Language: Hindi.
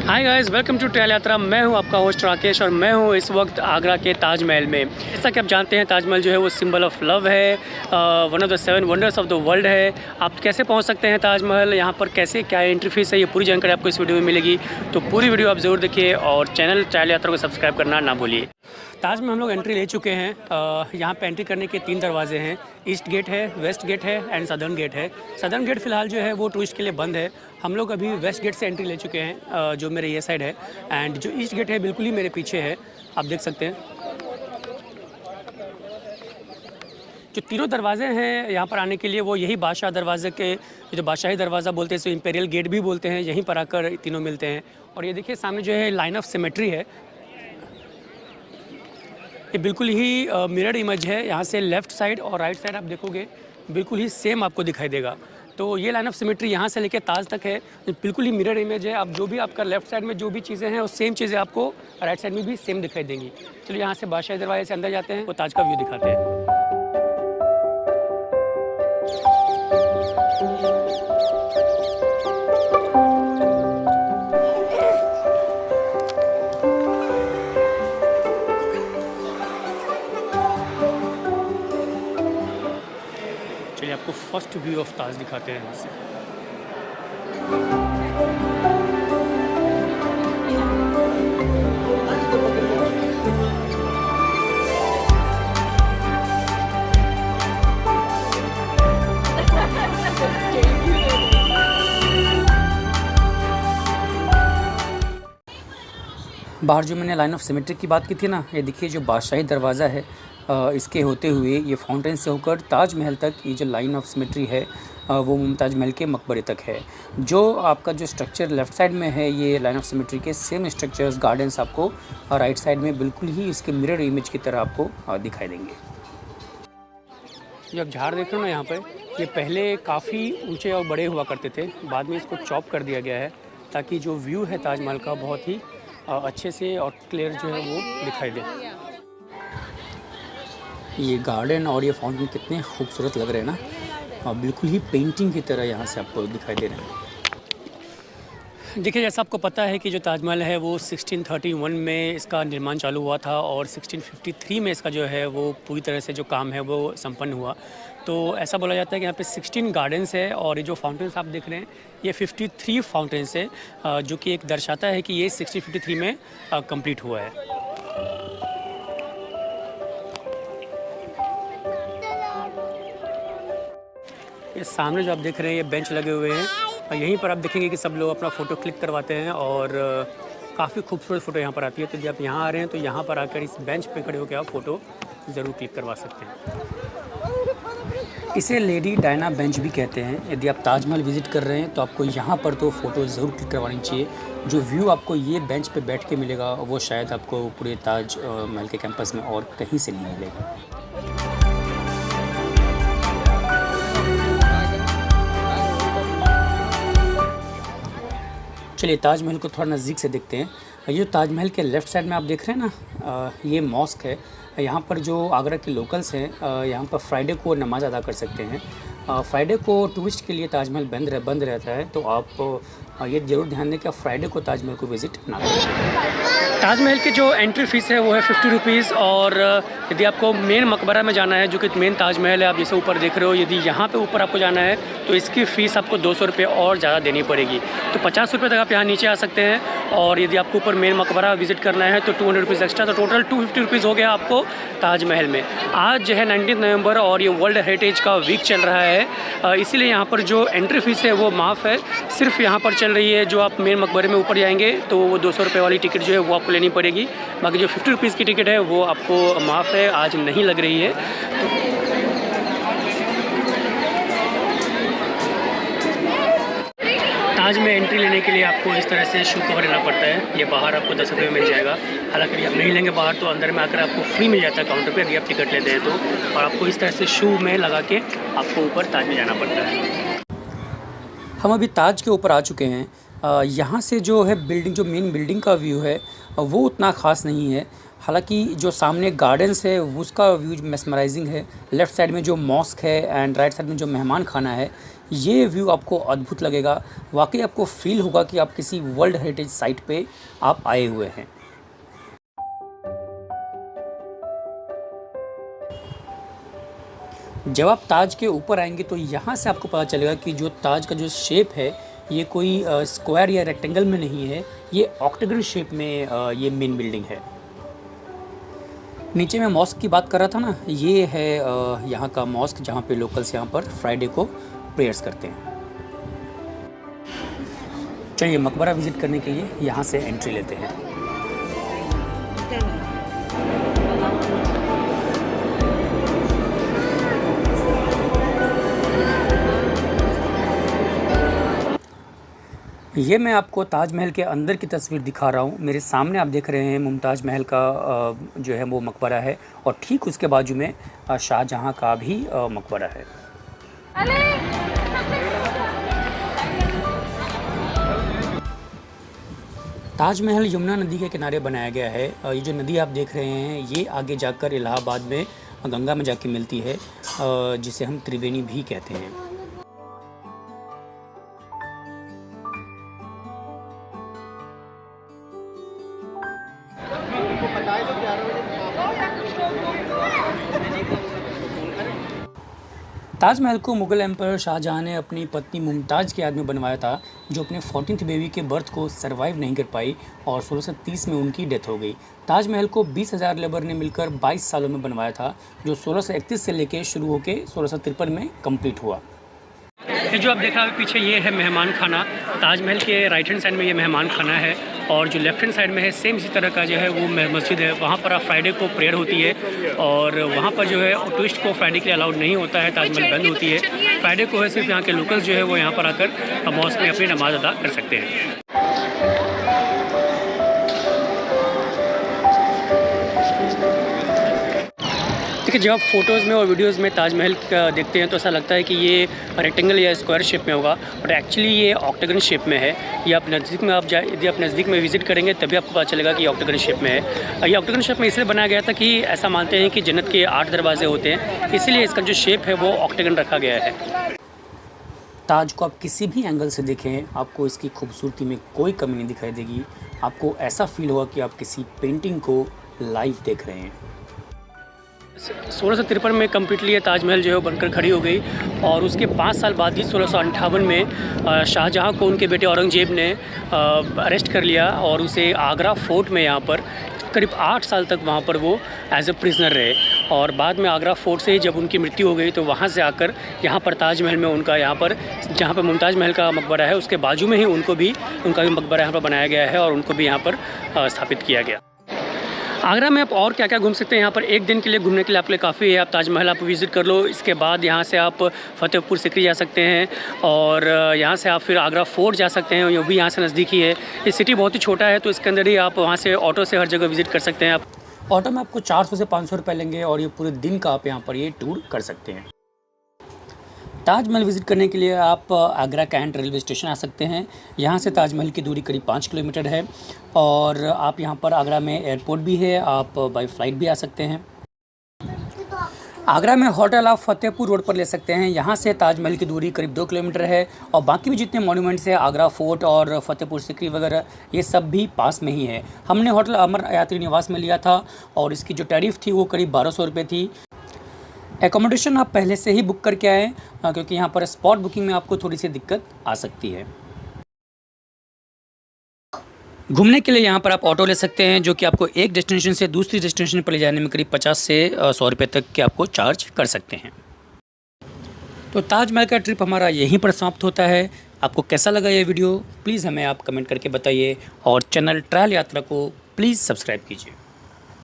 Hi guys, welcome to Trail Yatra. मैं हूं आपका होस्ट राकेश और मैं हूं इस वक्त आगरा के ताजमहल में। जैसा कि आप जानते हैं, ताजमहल जो है वो सिंबल ऑफ लव है, one of the 7 wonders of the world है। आप कैसे पहुंच सकते हैं ताजमहल, यहां पर कैसे क्या एंट्री फीस है, ये पूरी जानकारी आपको इस वीडियो में मिलेगी। तो पूरी वीडियो आप ज़रूर देखिए और चैनल ट्रेल यात्रा को सब्सक्राइब करना ना भूलिए। ताज में हम लोग एंट्री ले चुके हैं। यहाँ पे एंट्री करने के 3 दरवाजे हैं। ईस्ट गेट है, वेस्ट गेट है एंड सदर्न गेट है। सदर्न गेट फ़िलहाल जो है वो टूरिस्ट के लिए बंद है। हम लोग अभी वेस्ट गेट से एंट्री ले चुके हैं, जो मेरे ये साइड है। एंड जो ईस्ट गेट है बिल्कुल ही मेरे पीछे है, आप देख सकते हैं। जो तीनों दरवाजे हैं यहाँ पर आने के लिए वो यही बादशाह दरवाजे के, जो बादशाही दरवाज़ा बोलते हैं, इसे इंपेरियल गेट भी बोलते हैं, यहीं पर आकर तीनों मिलते हैं। और ये देखिए सामने जो है लाइन ऑफ सिमेट्री है, ये बिल्कुल ही मिरर इमेज है। यहाँ से लेफ़्ट साइड और राइट साइड आप देखोगे बिल्कुल ही सेम आपको दिखाई देगा। तो ये लाइन ऑफ सिमेट्री यहाँ से लेकर ताज तक है, बिल्कुल ही मिरर इमेज है। आप जो भी आपका लेफ्ट साइड में जो भी चीज़ें हैं वो सेम चीज़ें आपको राइट साइड में भी सेम दिखाई देंगी। चलिए यहाँ से बादशाही दरवाजे से अंदर जाते हैं, वो ताज का व्यू दिखाते हैं। चलिए आपको फर्स्ट व्यू ऑफ ताज दिखाते हैं यहाँ से। बाहर जो मैंने लाइन ऑफ सिमेट्री की बात की थी ना, ये देखिए जो बादशाही दरवाज़ा है, इसके होते हुए ये फाउंटेन से होकर ताजमहल तक ये जो लाइन ऑफ सिमेट्री है वो मुमताज़ महल के मकबरे तक है। जो आपका जो स्ट्रक्चर लेफ़्ट साइड में है, ये लाइन ऑफ सिमेट्री के सेम स्ट्रक्चर्स गार्डन्स आपको राइट साइड में बिल्कुल ही इसके मिरर इमेज की तरह आपको दिखाई देंगे। जो आप झाड़ देख रहे हो ना यहाँ पर, ये पहले काफ़ी ऊँचे और बड़े हुआ करते थे, बाद में इसको चॉप कर दिया गया है ताकि जो व्यू है ताजमहल का बहुत ही अच्छे से और क्लियर जो है वो दिखाई दे। ये गार्डन और ये फाउंटेन कितने खूबसूरत लग रहे हैं ना, और बिल्कुल ही पेंटिंग की तरह यहाँ से आपको दिखाई दे रहे हैं। देखिए जैसा आपको पता है कि जो ताजमहल है वो 1631 में इसका निर्माण चालू हुआ था और 1653 में इसका जो है वो पूरी तरह से जो काम है वो संपन्न हुआ। तो ऐसा बोला जाता है कि यहाँ पे 16 गार्डन्स है और ये जो फाउंटेन्स आप देख रहे हैं ये 53 फाउंटेन्स है, जो कि एक दर्शाता है कि ये 1653 में कंप्लीट हुआ है। ये सामने जो आप देख रहे हैं ये बेंच लगे हुए हैं और यहीं पर आप देखेंगे कि सब लोग अपना फ़ोटो क्लिक करवाते हैं और काफ़ी खूबसूरत फ़ोटो यहाँ पर आती है। तो जब आप यहाँ आ रहे हैं तो यहाँ पर आकर इस बेंच पे खड़े होकर आप फ़ोटो ज़रूर क्लिक करवा सकते हैं। इसे लेडी डायना बेंच भी कहते हैं। यदि आप ताजमहल विज़िट कर रहे हैं तो आपको यहाँ पर तो फ़ोटो ज़रूर क्लिक करवानी चाहिए। जो व्यू आपको ये बेंच पे बैठ के मिलेगा वो शायद आपको पूरे ताज महल के कैंपस में और कहीं से नहीं मिलेगा। चलिए ताजमहल को थोड़ा नज़दीक से देखते हैं। ये ताजमहल के लेफ़्ट साइड में आप देख रहे हैं ना, ये मॉस्क है। यहाँ पर जो आगरा के लोकल्स हैं, यहाँ पर फ्राइडे को नमाज़ अदा कर सकते हैं। फ्राइडे को टूरिस्ट के लिए ताजमहल बंद रहता है, तो आप ये ज़रूर ध्यान दें कि आप फ्राइडे को ताजमहल को विज़िट ना करें। ताजमहल की जो एंट्री फ़ीस है वो है 50 रुपीज़। और यदि आपको मेन मकबरा में जाना है, जो कि मेन ताजमहल है, आप जैसे ऊपर देख रहे हो, यदि यहाँ पे ऊपर आपको जाना है तो इसकी फ़ीस आपको 200 रुपये और ज़्यादा देनी पड़ेगी। तो 50 रुपये तक आप यहाँ नीचे आ सकते हैं। और यदि आपको ऊपर मेन मकबरा विज़िट करना है तो 200 रुपीज़ एक्स्ट्रा, तो टोटल 250 रुपीज़ हो गया आपको ताजमहल में। आज जो है 19 नवंबर और ये वर्ल्ड हेरिटेज का वीक चल रहा है, इसीलिए यहाँ पर जो एंट्री फ़ीस है वो माफ़ है, सिर्फ यहाँ पर चल रही है। जो आप मेन मकबरे में ऊपर जाएंगे तो वो 200 रुपये वाली टिकट जो है वो आपको लेनी पड़ेगी। बाकी जो 50 रुपीज़ की टिकट है वो आपको माफ़ है, आज नहीं लग रही है। ताज में एंट्री लेने के लिए आपको इस तरह से शू कवर लेना पड़ता है। ये बाहर आपको 10 रुपये में मिल जाएगा। हालांकि आप नहीं लेंगे बाहर तो अंदर में आकर आपको फ्री मिल जाता है काउंटर पे, यदि आप टिकट लेते हैं तो। और आपको इस तरह से शू में लगा के आपको ऊपर ताज में जाना पड़ता है। हम अभी ताज के ऊपर आ चुके हैं। यहाँ से जो है बिल्डिंग, जो मेन बिल्डिंग का व्यू है वो उतना ख़ास नहीं है। हालांकि जो सामने गार्डन्स है उसका व्यू मेस्मराइजिंग है। लेफ़्ट साइड में जो मॉस्क है एंड राइट साइड में जो मेहमान खाना है, ये व्यू आपको अद्भुत लगेगा। वाकई आपको फील होगा कि आप किसी वर्ल्ड हेरिटेज साइट पे आप आए हुए हैं। जब आप ताज के ऊपर आएंगे तो यहाँ से आपको पता चलेगा कि जो ताज का जो शेप है ये कोई स्क्वायर या रेक्टेंगल में नहीं है, ये ऑक्टागन शेप में ये मेन बिल्डिंग है। नीचे में मॉस्क की बात कर रहा था ना, ये है यहाँ का मॉस्क जहाँ पे लोकल्स यहाँ पर फ्राइडे को प्रेयर्स करते हैं। चलिए मकबरा विज़िट करने के लिए यहाँ से एंट्री लेते हैं। ये मैं आपको ताजमहल के अंदर की तस्वीर दिखा रहा हूँ। मेरे सामने आप देख रहे हैं मुमताज़ महल का जो है वो मकबरा है, और ठीक उसके बाजू में शाहजहाँ का भी मकबरा है। ताजमहल यमुना नदी के किनारे बनाया गया है। ये जो नदी आप देख रहे हैं ये आगे जाकर इलाहाबाद में गंगा में जाके मिलती है, जिसे हम त्रिवेणी भी कहते हैं। ताजमहल को मुग़ल एम्पायर शाहजहाँ ने अपनी पत्नी मुमताज़ की याद में बनवाया था, जो अपने 14th बेबी के बर्थ को सरवाइव नहीं कर पाई और 1630 में उनकी डेथ हो गई। ताजमहल को 20,000 लेबर ने मिलकर 22 सालों में बनवाया था, जो 1631 से लेकर शुरू होकर 1653 में कंप्लीट हुआ। ये जो आप देख रहे हैं पीछे, ये है मेहमान खाना। ताजमहल के राइट हैंड साइड में ये मेहमान खाना है, और जो लेफ्ट हैंड साइड में है सेम इसी तरह का जो है वो मस्जिद है। वहाँ पर फ्राइडे को प्रेयर होती है, और वहाँ पर जो है टूरिस्ट को फ्राइडे के लिए अलाउड नहीं होता है, ताजमहल बंद होती है। फ्राइडे को है सिर्फ यहाँ के लोकल्स जो है वो यहाँ पर आकर मॉस्क में अपनी नमाज़ अदा कर सकते हैं। देखिए, जब आप फोटोज़ में और वीडियोज़ में ताजमहल का देखते हैं तो ऐसा लगता है कि ये रेक्टेंगल या स्क्वायर शेप में होगा, बट एक्चुअली ये ऑक्टागन शेप में है। ये आप नज़दीक में यदि आप नज़दीक में विज़िट करेंगे तभी आपको पता चलेगा कि ये ऑक्टागन शेप में है। ये ऑक्टागन शेप में इसलिए बनाया गया था कि ऐसा मानते हैं कि जन्नत के 8 दरवाजे होते हैं, इसीलिए इसका जो शेप है वो ऑक्टागन रखा गया है। ताज को आप किसी भी एंगल से देखें, आपको इसकी खूबसूरती में कोई कमी नहीं दिखाई देगी। आपको ऐसा फील होगा कि आप किसी पेंटिंग को लाइव देख रहे हैं। 1653 में कम्प्लीटली ये ताजमहल जो है बनकर खड़ी हो गई, और उसके 5 साल बाद ही 1658 में शाहजहाँ को उनके बेटे औरंगजेब ने अरेस्ट कर लिया, और उसे आगरा फोर्ट में यहाँ पर करीब 8 साल तक वहाँ पर वो एज ए प्रिजनर रहे। और बाद में आगरा फोर्ट से ही जब उनकी मृत्यु हो गई तो वहाँ से आकर यहाँ पर ताजमहल में उनका यहाँ पर जहाँ पर मुमताज़ महल का मकबरा है उसके बाजू में ही उनका भी मकबरा यहाँ पर बनाया गया है, और उनको भी यहाँ पर स्थापित किया गया। आगरा में आप और क्या क्या घूम सकते हैं। यहाँ पर एक दिन के लिए घूमने के लिए आपके लिए काफ़ी है। आप ताजमहल आप विज़िट कर लो, इसके बाद यहाँ से आप फतेहपुर सिकरी जा सकते हैं, और यहाँ से आप फिर आगरा फोर्ट जा सकते हैं, वो भी यहाँ से नज़दीक ही है। ये सिटी बहुत ही छोटा है, तो इसके अंदर ही आप वहाँ से ऑटो से हर जगह विज़िट कर सकते हैं। आप ऑटो में आपको 400 से 500 रुपये लेंगे, और ये पूरे दिन का आप यहाँ पर ये टूर कर सकते हैं। ताजमहल विज़िट करने के लिए आप आगरा कैंट रेलवे स्टेशन आ सकते हैं। यहाँ से ताजमहल की दूरी करीब 5 किलोमीटर है, और आप यहाँ पर आगरा में एयरपोर्ट भी है, आप बाई फ्लाइट भी आ सकते हैं। आगरा में होटल आप फतेहपुर रोड पर ले सकते हैं। यहाँ से ताजमहल की दूरी करीब 2 किलोमीटर है, और बाकी भी जितने मॉन्यूमेंट्स हैं आगरा फोर्ट और फतेहपुर सिकरी वगैरह, ये सब भी पास में ही है। हमने होटल अमर यात्री निवास में लिया था, और इसकी जो टैरिफ थी वो करीब 1200 रुपये थी। एकोमोडेशन आप पहले से ही बुक करके आएँ, क्योंकि यहाँ पर स्पॉट बुकिंग में आपको थोड़ी सी दिक्कत आ सकती है। घूमने के लिए यहाँ पर आप ऑटो ले सकते हैं, जो कि आपको एक डेस्टिनेशन से दूसरी डेस्टिनेशन पर ले जाने में करीब 50 से 100 रुपये तक के आपको चार्ज कर सकते हैं। तो ताजमहल का ट्रिप हमारा यहीं पर समाप्त होता है। आपको कैसा लगा ये वीडियो, प्लीज़ हमें आप कमेंट करके बताइए, और चैनल ट्रायल यात्रा को प्लीज़ सब्सक्राइब कीजिए।